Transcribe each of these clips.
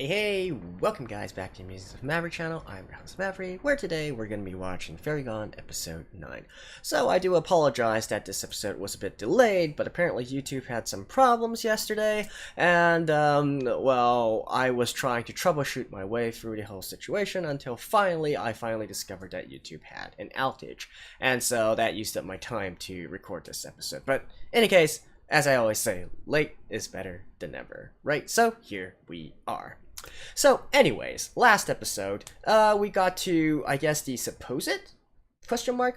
Hey, welcome guys back to the Musings of Maverick channel. I'm your host Maverick, where today we're going to be watching Fairy Gone episode 9. So I do apologize that this episode was a bit delayed, but apparently YouTube had some problems yesterday, and well, I was trying to troubleshoot my way through the whole situation until I finally discovered that YouTube had an outage, and so that used up my time to record this episode. But in any case, as I always say, late is better than never, right? So here we are. So anyways, last episode, we got to, I guess, the supposed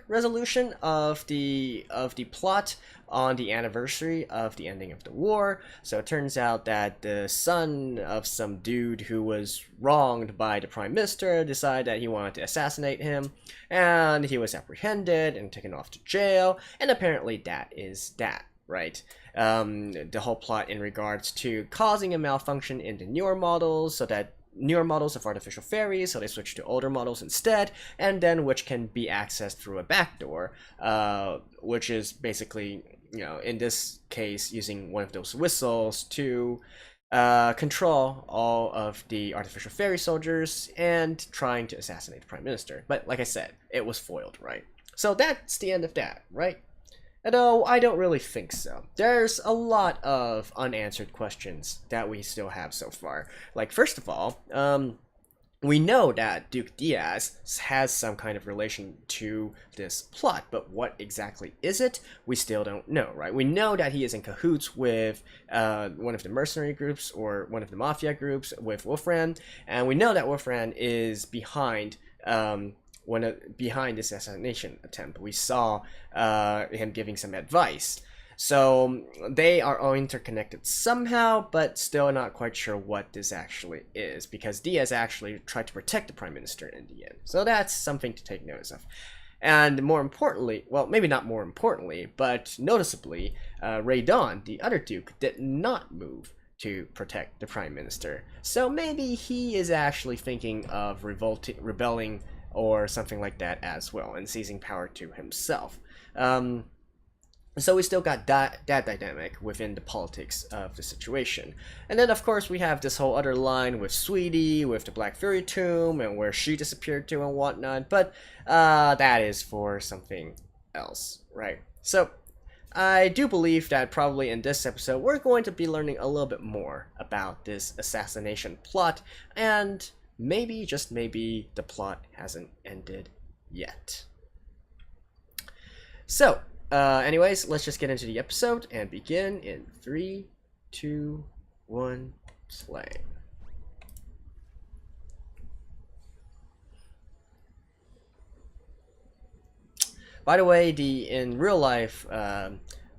resolution of the plot on the anniversary of the ending of the war. So it turns out that the son of some dude who was wronged by the prime minister decided that he wanted to assassinate him, and he was apprehended and taken off to jail, and apparently that is that. Right, the whole plot in regards to causing a malfunction in the newer models, so that newer models of artificial fairies, so they switch to older models instead, and then which can be accessed through a backdoor, which is basically, you know, in this case, using one of those whistles to control all of the artificial fairy soldiers and trying to assassinate the prime minister. But like I said, it was foiled, right? So that's the end of that, right? Although I don't really think so. There's a lot of unanswered questions that we still have so far. Like, first of all, we know that Duke Diaz has some kind of relation to this plot, but what exactly is it? We still don't know, right? We know that he is in cahoots with one of the mercenary groups or one of the mafia groups with Wolfran, and we know that Wolfran is behind behind this assassination attempt. We saw him giving some advice. So they are all interconnected somehow, but still not quite sure what this actually is, because Diaz actually tried to protect the prime minister in the end. So that's something to take notice of. And more importantly, well, maybe not more importantly, but noticeably, Raydon, the other duke, did not move to protect the prime minister. So maybe he is actually thinking of rebelling or something like that as well, and seizing power to himself. So we still got that dynamic within the politics of the situation. And then of course we have this whole other line with Sweetie, with the Black Fury tomb, and where she disappeared to and whatnot, but that is for something else, right? So I do believe that probably in this episode we're going to be learning a little bit more about this assassination plot, and maybe, just maybe, the plot hasn't ended yet. So, anyways, let's just get into the episode and begin in 3, 2, 1, play. By the way, in real life,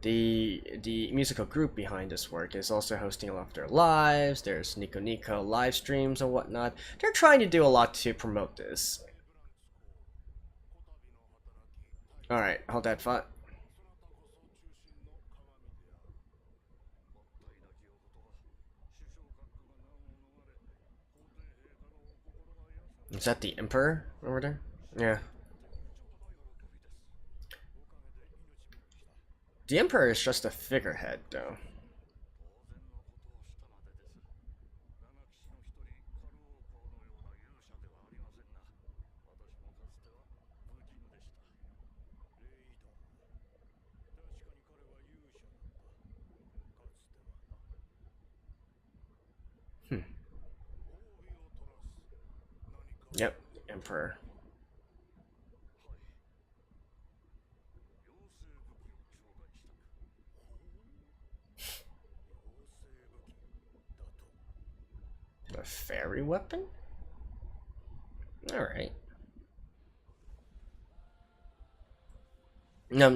the musical group behind this work is also hosting a lot of their lives. There's Nico Nico live streams and whatnot. They're trying to do a lot to promote this. Alright, hold that thought. Is that the Emperor over there? Yeah. The Emperor is just a figurehead, though. Yep, the Emperor. A fairy weapon? Alright.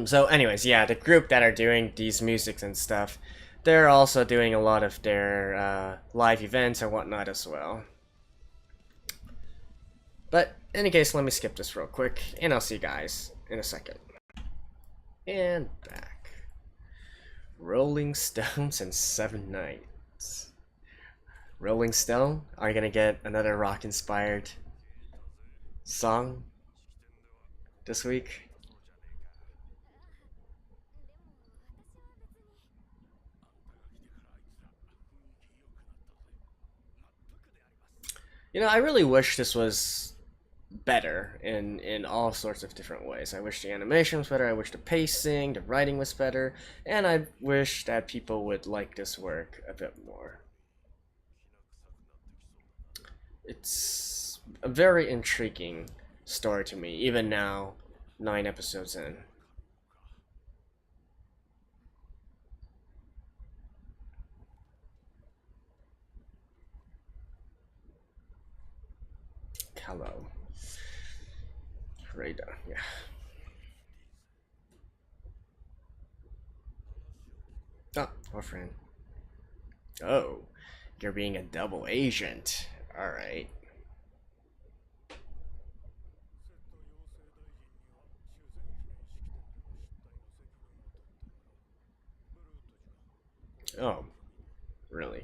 So anyways, yeah, the group that are doing these musics and stuff, they're also doing a lot of their live events and whatnot as well. But in any case, let me skip this real quick, and I'll see you guys in a second. And back. Rolling Stones and 7 Nights. Rolling Stone are gonna get another rock-inspired song this week. I really wish this was better in all sorts of different ways. I wish the animation was better, I wish the pacing, the writing was better, and I wish that people would like this work a bit more. It's a very intriguing story to me, even now, 9 episodes in. Hello. Radar, yeah. Oh, our friend. Oh, you're being a double agent. Alright. Oh, really?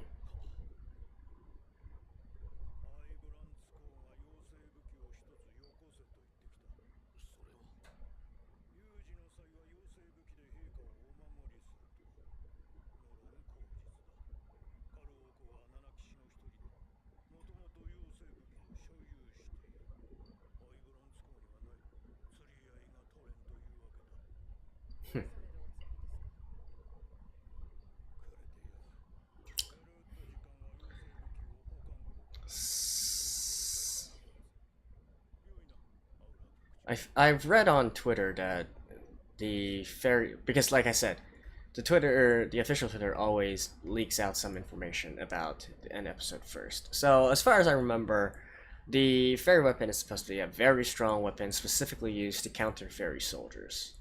I've read on Twitter that the fairy, because like I said, the official Twitter always leaks out some information about an episode first. So as far as I remember, the fairy weapon is supposed to be a very strong weapon specifically used to counter fairy soldiers.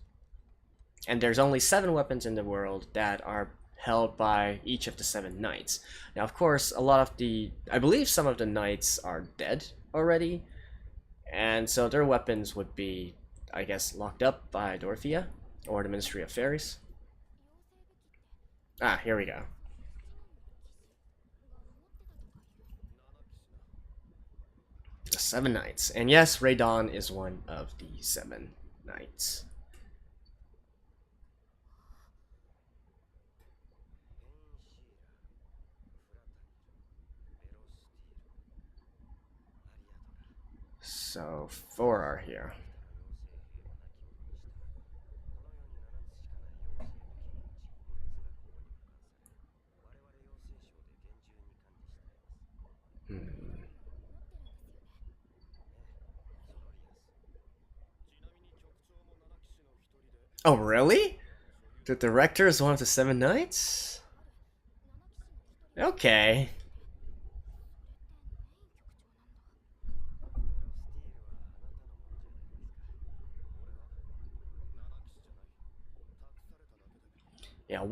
And there's only 7 weapons in the world that are held by each of the 7 knights. Now, of course, I believe some of the knights are dead already, and so their weapons would be, I guess, locked up by Dorothea or the Ministry of Fairies. Ah, here we go. The 7 knights. And yes, Radon is one of the 7 knights. So 4 are here. Oh, really? The director is one of the 7 knights? Okay. Yeah,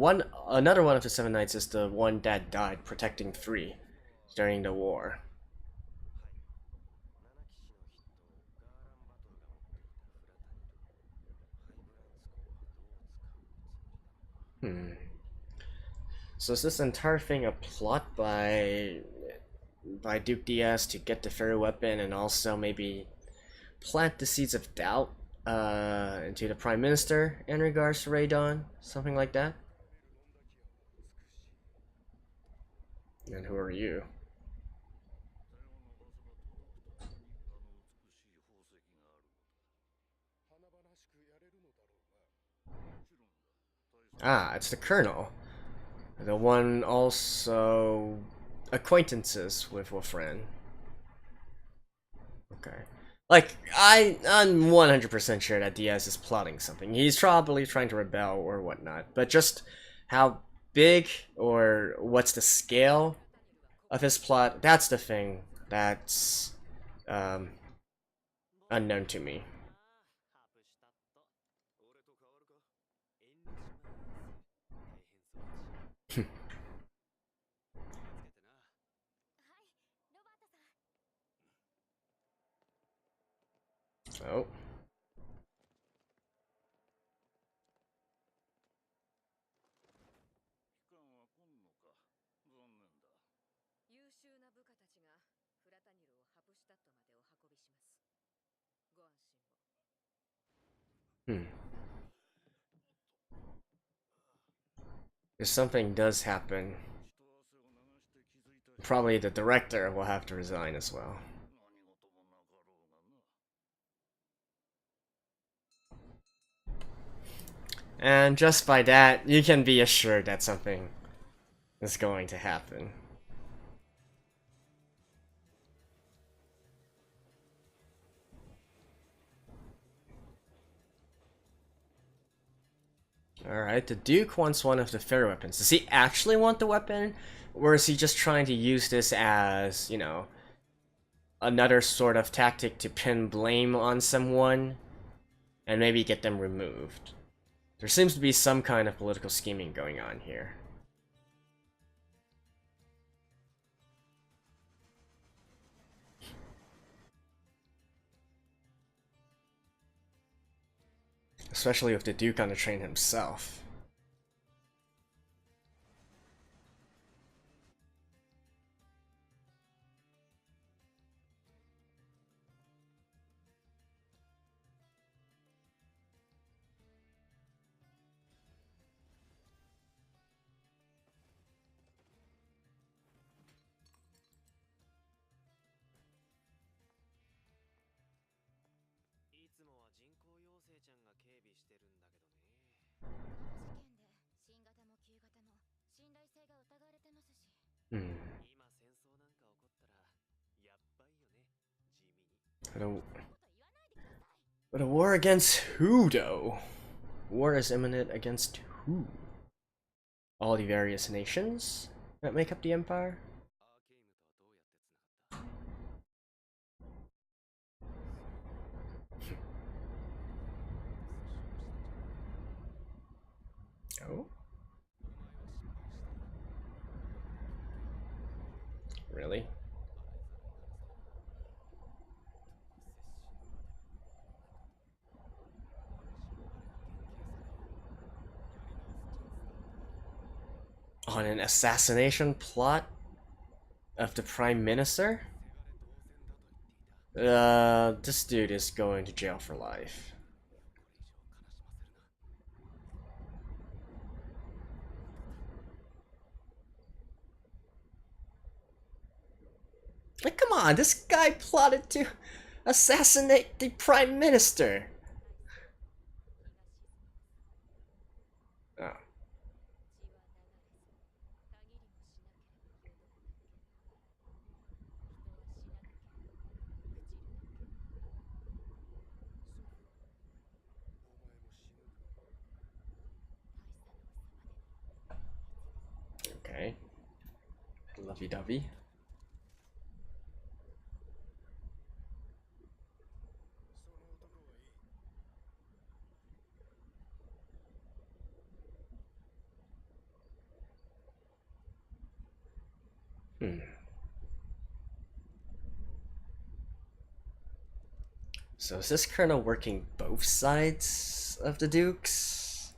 another one of the 7 knights is the one that died protecting 3 during the war. So is this entire thing a plot by Duke Diaz to get the fairy weapon and also maybe plant the seeds of doubt into the Prime Minister in regards to Radon? Something like that? And who are you? Ah, it's the Colonel. The one also acquaintances with Wolfran. Okay. Like, I'm 100% sure that Diaz is plotting something. He's probably trying to rebel or whatnot. But just how big or what's the scale of his plot, that's the thing that's unknown to me. Oh. Hmm. If something does happen, probably the director will have to resign as well. And just by that, you can be assured that something is going to happen. Alright, the Duke wants one of the fairy weapons. Does he actually want the weapon? Or is he just trying to use this as, you know, another sort of tactic to pin blame on someone and maybe get them removed? There seems to be some kind of political scheming going on here. Especially with the Duke on the train himself. But a war against who, though? War is imminent against who? All the various nations that make up the Empire? Oh? Really? On an assassination plot of the Prime Minister? This dude is going to jail for life. Like, come on, this guy plotted to assassinate the Prime Minister. Oh. Okay. Lovey-dovey. So is this Colonel working both sides of the Dukes?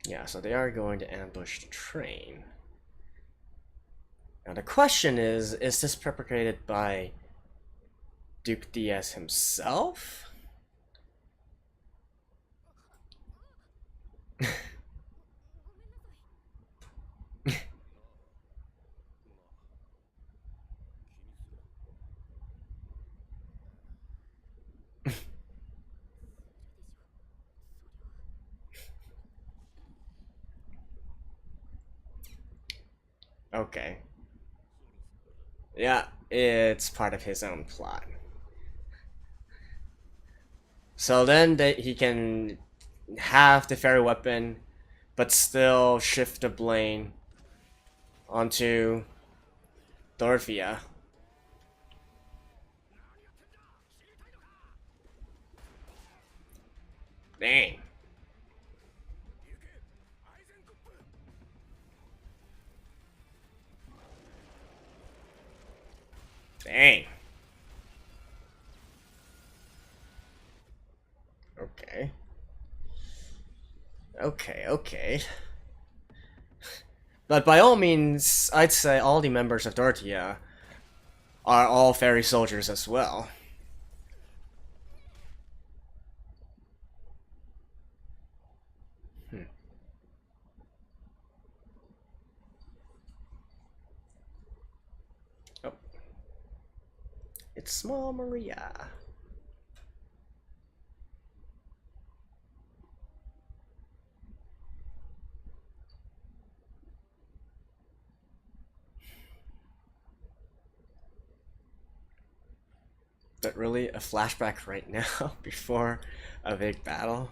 Yeah, so they are going to ambush the train. Now the question is this perpetrated by Duke Diaz himself? Okay. Yeah, it's part of his own plot. So then he can have the fairy weapon, but still shift the blame onto Dorothea. Dang. Dang. Okay. Okay. But by all means, I'd say all the members of Dorothea are all fairy soldiers as well. It's small Maria. But really, a flashback right now before a big battle?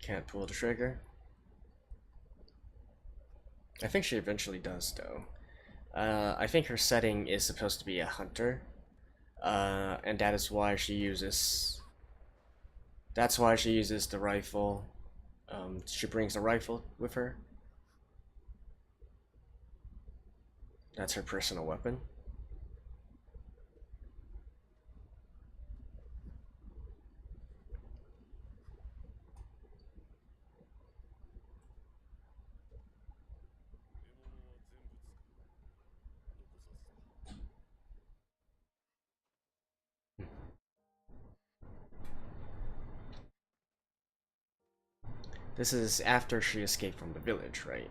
Can't pull the trigger. I think she eventually does, though. I think her setting is supposed to be a hunter, and that is why she uses. That's why she uses the rifle. She brings the rifle with her. That's her personal weapon. This is after she escaped from the village, right?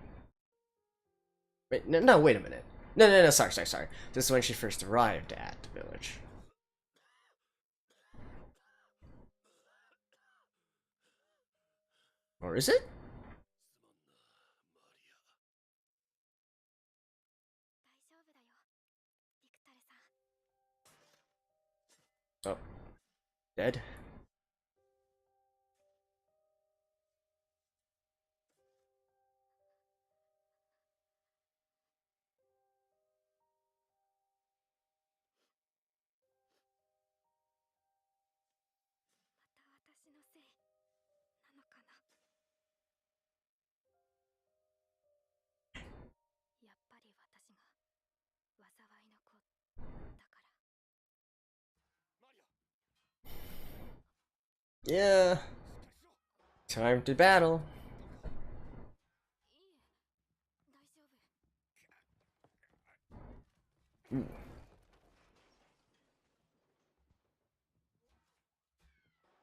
Wait, no, wait a minute. No, sorry. This is when she first arrived at the village. Or is it? Oh. Dead? Yeah. Time to battle. Ooh.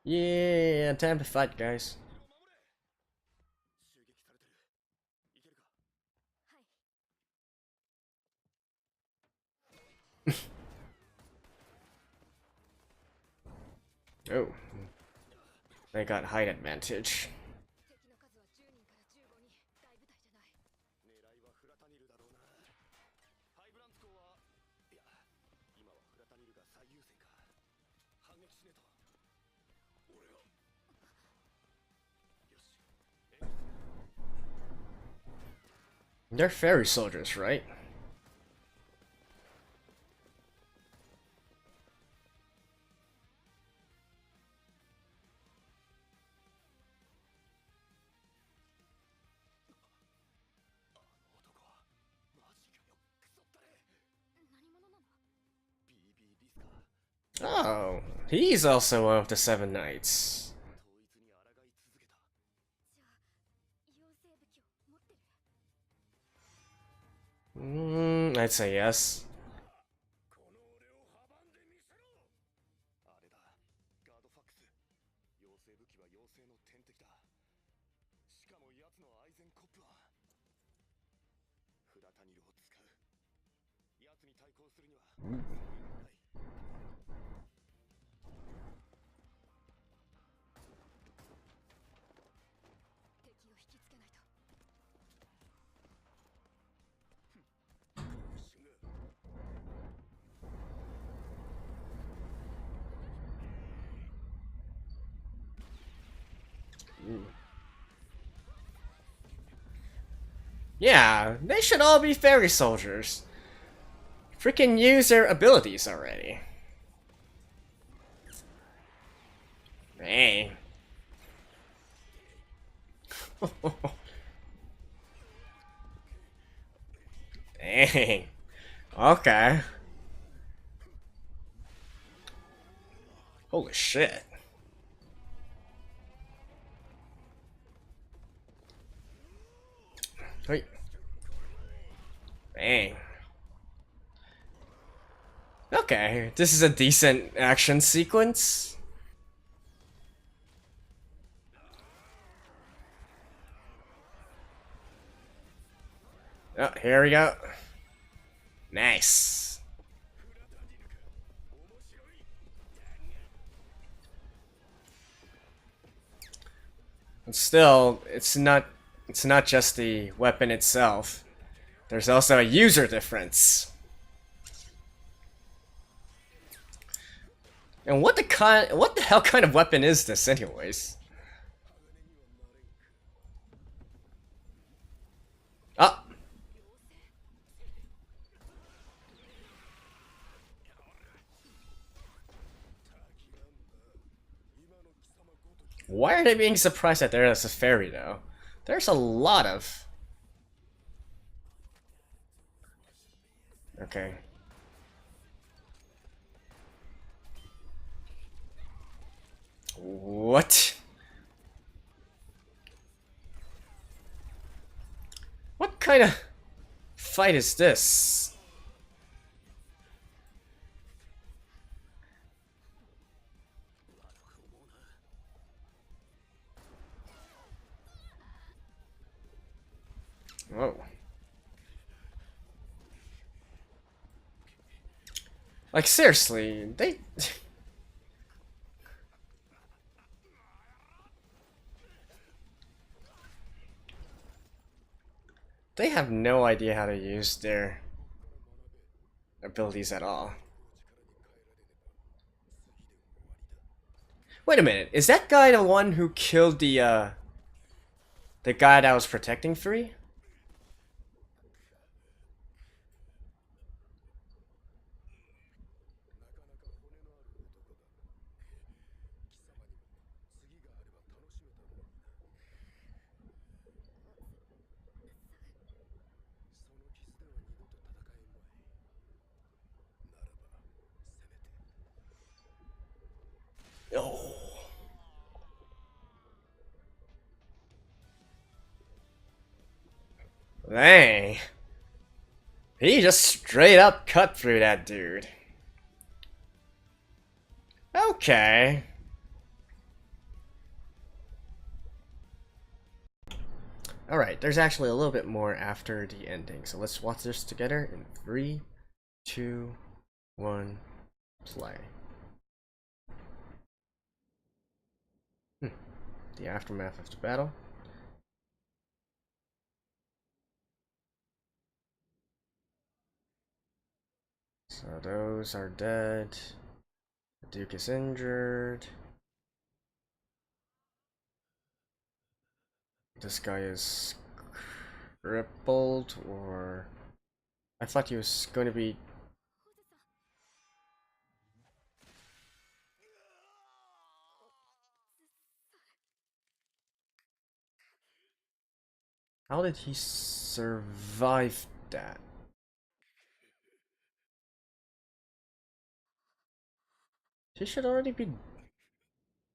Yeah, time to fight, guys. Oh. They got height advantage. They're fairy soldiers, right? Oh, he's also one of the Seven Knights. I'd say yes. Yeah, they should all be fairy soldiers. Freaking use their abilities already. Dang. Dang. Okay. Holy shit. Wait. Dang. Okay, this is a decent action sequence. Oh, here we go. Nice. And still, it's not just the weapon itself. There's also a user difference. And what the hell kind of weapon is this anyways? Ah. Why are they being surprised that there's a fairy though? There's a lot of... Okay. What? What kind of fight is this? Whoa. Like, seriously, they... They have no idea how to use their abilities at all. Wait a minute, is that guy the one who killed the guy that was protecting Free? Oh. Dang. He just straight up cut through that dude. Okay. Alright, there's actually a little bit more after the ending. So let's watch this together in 3, 2, 1, play. The aftermath of the battle. So those are dead. The Duke is injured. This guy is crippled, or... I thought he was going to be... How did he survive that? He should already be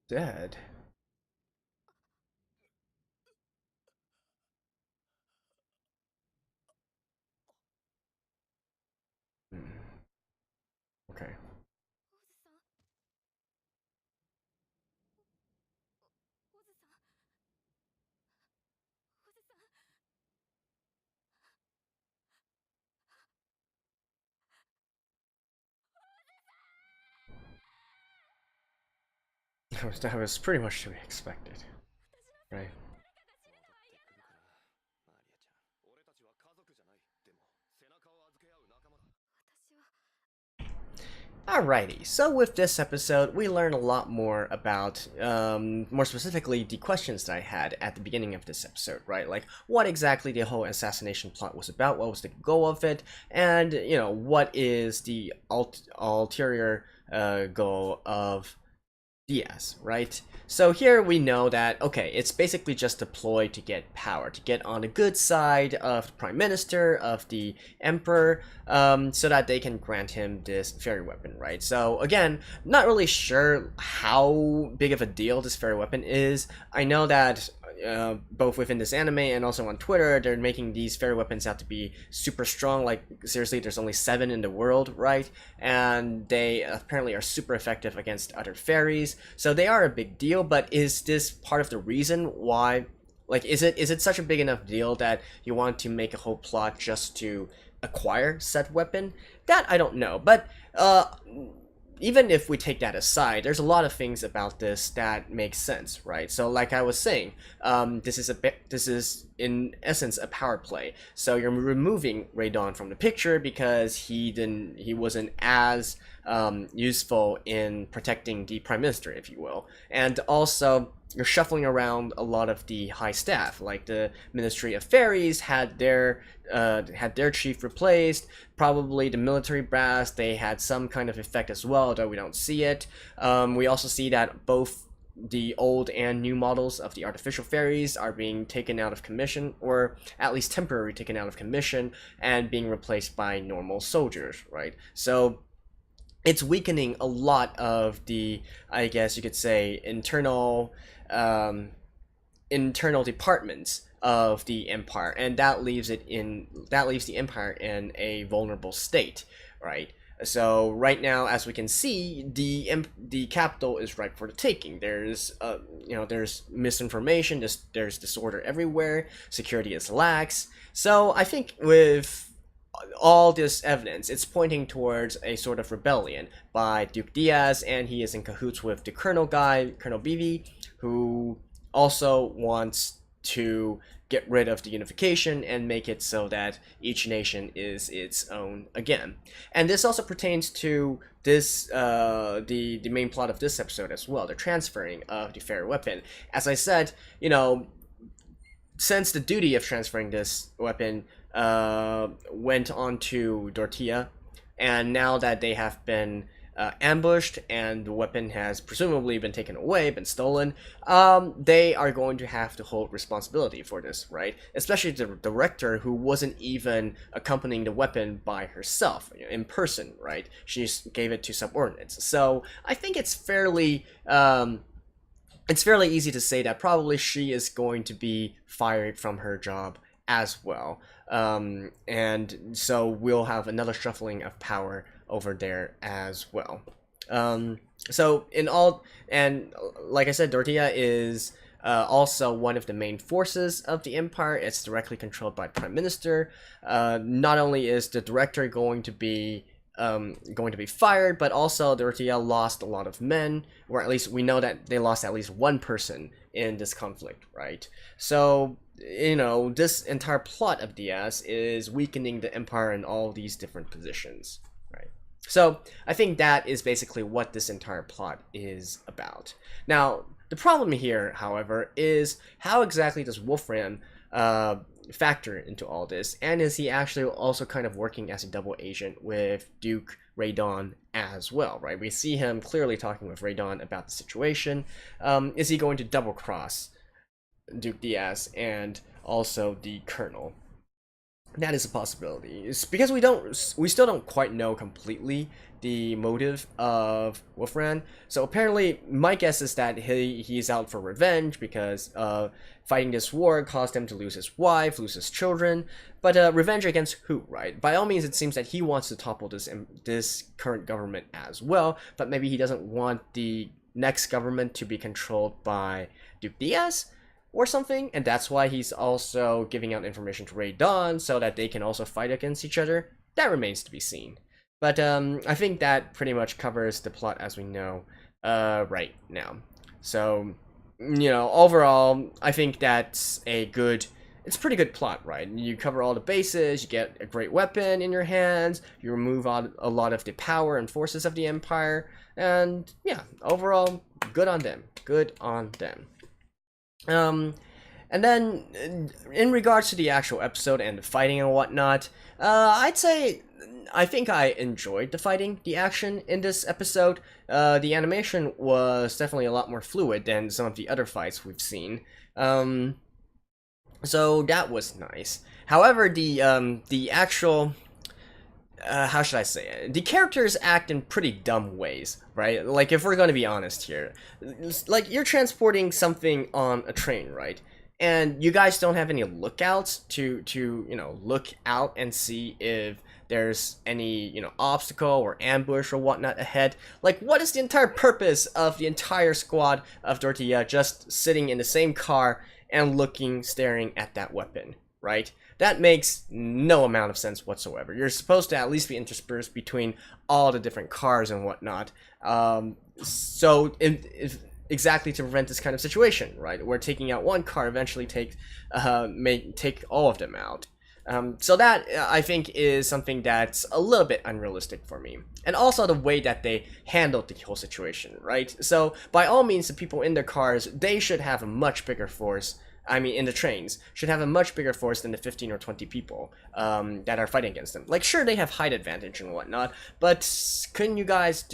dead. Okay. That was pretty much to be expected, right? Alrighty, so with this episode, we learned a lot more about, more specifically, the questions that I had at the beginning of this episode, right? Like, what exactly the whole assassination plot was about, what was the goal of it, and, you know, what is the ulterior goal of Diaz, right? So here we know that, okay, it's basically just a ploy to get power, to get on the good side of the Prime Minister, of the Emperor, so that they can grant him this fairy weapon, right? So again, not really sure how big of a deal this fairy weapon is. I know that both within this anime and also on Twitter, they're making these fairy weapons out to be super strong. Like, seriously, there's only 7 in the world, right? And they apparently are super effective against other fairies. So they are a big deal, but is this part of the reason why Like, is it such a big enough deal that you want to make a whole plot just to acquire said weapon? That I don't know, but even if we take that aside, there's a lot of things about this that make sense, right? So, like I was saying, this is in essence a power play. So you're removing Radon from the picture because he wasn't as useful in protecting the Prime Minister, if you will, and also you're shuffling around a lot of the high staff, like the Ministry of Fairies had their chief replaced. Probably the military brass, they had some kind of effect as well, though we don't see it. We also see that both the old and new models of the artificial fairies are being taken out of commission, or at least temporarily taken out of commission, and being replaced by normal soldiers, right? So it's weakening a lot of the, I guess you could say, internal departments of the empire, and that leaves the empire in a vulnerable state, right? So right now, as we can see, the capital is ripe for the taking. There's there's misinformation, there's disorder everywhere, security is lax. So I think with all this evidence, it's pointing towards a sort of rebellion by Duke Diaz, and he is in cahoots with the Colonel guy, Colonel Bibi, who also wants to get rid of the unification and make it so that each nation is its own again. And this also pertains to this the main plot of this episode as well, the transferring of the fairy weapon. As I said, since the duty of transferring this weapon went on to Dortia, and now that they have been ambushed and the weapon has presumably been taken away, been stolen, they are going to have to hold responsibility for this, right? Especially the director, who wasn't even accompanying the weapon by herself, in person, right? She just gave it to subordinates. So I think it's fairly easy to say that probably she is going to be fired from her job as well. And so we'll have another shuffling of power over there as well. So in all, and like I said, Dortia is also one of the main forces of the empire. It's directly controlled by Prime Minister. Not only is the director going to be fired, but also Dortia lost a lot of men, or at least we know that they lost at least one person in this conflict, right? So this entire plot of Diaz is weakening the empire in all these different positions, right? So I think that is basically what this entire plot is about. Now, the problem here, however, is how exactly does Wolfram factor into all this, and is he actually also kind of working as a double agent with Duke Radon as well, right? We see him clearly talking with Radon about the situation. Is he going to double cross Duke Diaz and also the Colonel? That is a possibility. It's because we still don't quite know completely the motive of Wolfram. So apparently, my guess is that he's out for revenge because fighting this war caused him to lose his wife, lose his children. But revenge against who, right? By all means, it seems that he wants to topple this current government as well. But maybe he doesn't want the next government to be controlled by Duke Diaz or something, and that's why he's also giving out information to Radon so that they can also fight against each other. That remains to be seen. But I think that pretty much covers the plot as we know right now. So, overall, I think that's it's a pretty good plot, right? You cover all the bases, you get a great weapon in your hands, you remove a lot of the power and forces of the Empire, and yeah, overall, good on them. Good on them. And then, in regards to the actual episode and the fighting and whatnot, I'd say I think I enjoyed the fighting, the action in this episode. The animation was definitely a lot more fluid than some of the other fights we've seen. So that was nice. However, the actual how should I say it? The characters act in pretty dumb ways, right? Like, if we're going to be honest here, like, you're transporting something on a train, right? And you guys don't have any lookouts to look out and see if there's any, obstacle or ambush or whatnot ahead. Like, what is the entire purpose of the entire squad of Dortia just sitting in the same car and staring at that weapon, right? That makes no amount of sense whatsoever. You're supposed to at least be interspersed between all the different cars and whatnot. Exactly to prevent this kind of situation, right? Where taking out one car eventually may take all of them out. So that, I think, is something that's a little bit unrealistic for me. And also the way that they handled the whole situation, right? So, by all means, the people in their cars, they should have a much bigger force. I mean, in the trains, should have a much bigger force than the 15 or 20 people that are fighting against them. Like, sure, they have height advantage and whatnot, but couldn't you guys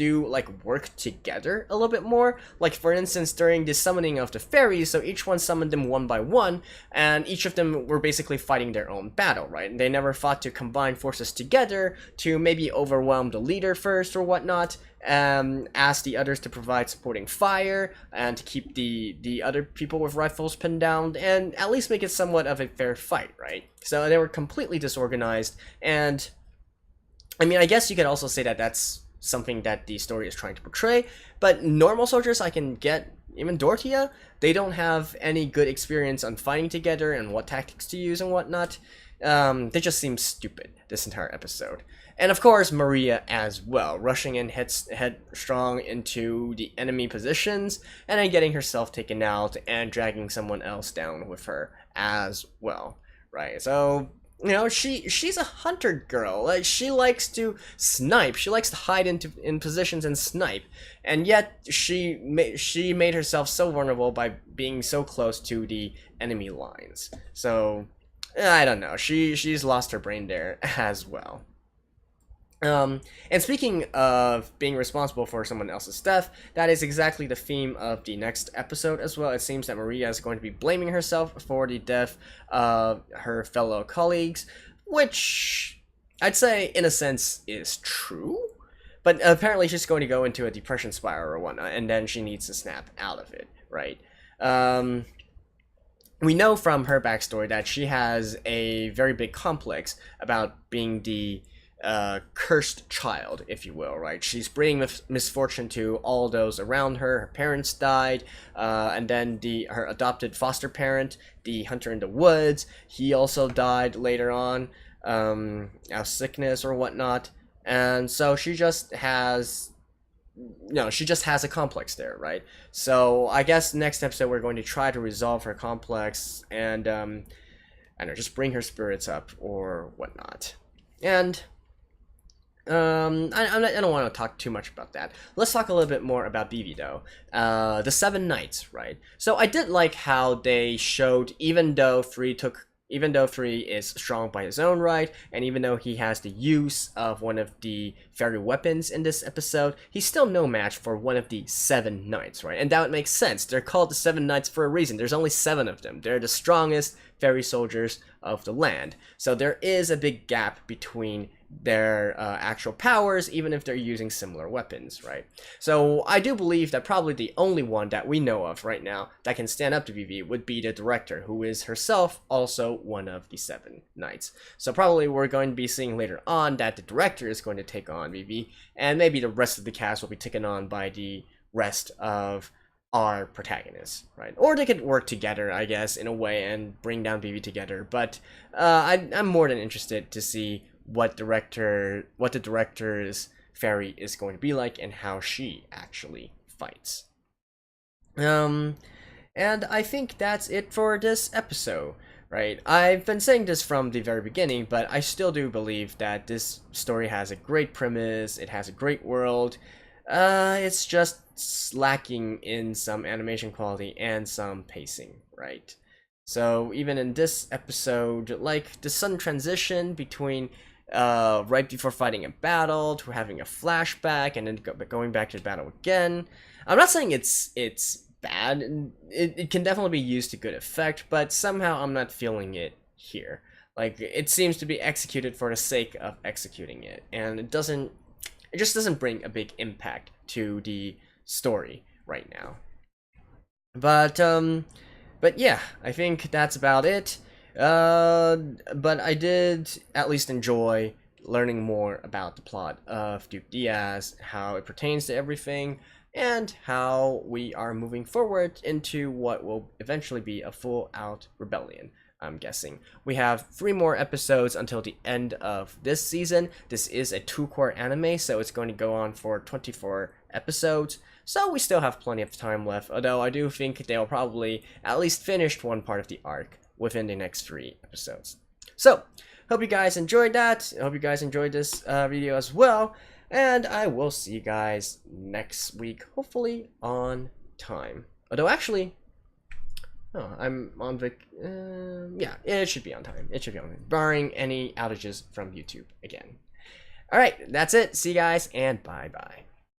work together a little bit more? Like, for instance, during the summoning of the fairies, so each one summoned them one by one, and each of them were basically fighting their own battle, right? And they never fought to combine forces together to maybe overwhelm the leader first or whatnot, ask the others to provide supporting fire and to keep the other people with rifles pinned down and at least make it somewhat of a fair fight, right? So they were completely disorganized, and I mean, I guess you could also say that that's something that the story is trying to portray, but normal soldiers, I can get, even Dorothea, they don't have any good experience on fighting together and what tactics to use and whatnot. They just seem stupid this entire episode. And of course, Maria as well, rushing in headstrong into the enemy positions, and then getting herself taken out and dragging someone else down with her as well, right? So, you know, she's a hunter girl. Like, she likes to snipe. She likes to hide in positions and snipe, and yet she made herself so vulnerable by being so close to the enemy lines. So, I don't know. She's lost her brain there as well. And speaking of being responsible for someone else's death, that is exactly the theme of the next episode as well. It seems that Maria is going to be blaming herself for the death of her fellow colleagues, which I'd say, in a sense, is true. But apparently she's going to go into a depression spiral or whatnot, and then she needs to snap out of it, right? We know from her backstory that she has a very big complex about being the cursed child, if you will, right? She's bringing misfortune to all those around her. Her parents died, and then her adopted foster parent, the hunter in the woods, he also died later on, out of sickness or whatnot. And so she just has, a complex there, right? So I guess next episode we're going to try to resolve her complex and, I don't know, just bring her spirits up or whatnot. And I don't want to talk too much about that. Let's talk a little bit more about Vivi, though. The Seven Knights, right? So I did like how they showed, even though Free is strong by his own right, and even though he has the use of one of the fairy weapons in this episode, he's still no match for one of the Seven Knights, right? And that would make sense. They're called the Seven Knights for a reason. There's only 7 of them. They're the strongest fairy soldiers of the land. So there is a big gap between their actual powers, even if they're using similar weapons, right? So I do believe that probably the only one that we know of right now that can stand up to Vivi would be the director, who is herself also one of the 7 knights. So probably we're going to be seeing later on that the director is going to take on Vivi, and maybe the rest of the cast will be taken on by the rest of our protagonists, right? Or they could work together, I guess, in a way, and bring down Vivi together. But I'm more than interested to see what the director's fairy is going to be like and how she actually fights. And I think that's it for this episode, right? I've been saying this from the very beginning, but I still do believe that this story has a great premise, it has a great world. It's just lacking in some animation quality and some pacing, right? So even in this episode, like the sudden transition between right before fighting a battle to having a flashback and then going back to the battle again. I'm not saying it's bad. It can definitely be used to good effect, but somehow I'm not feeling it here. Like, it seems to be executed for the sake of executing it, and it just doesn't bring a big impact to the story right now. But yeah, I think that's about it. But I did at least enjoy learning more about the plot of Duke Diaz, how it pertains to everything. and how we are moving forward into what will eventually be a full-out rebellion. I'm guessing. We have 3 more episodes until the end of this season. This is a 2-cour anime, so it's going to go on for 24 episodes. So we still have plenty of time left, although I do think they'll probably at least finish one part of the arc within the next 3 episodes. So, hope you guys enjoyed that. I hope you guys enjoyed this video as well. And I will see you guys next week, hopefully on time. Although actually, oh, I'm on yeah, it should be on time. It should be on time, barring any outages from YouTube again. Alright, that's it. See you guys, and bye-bye.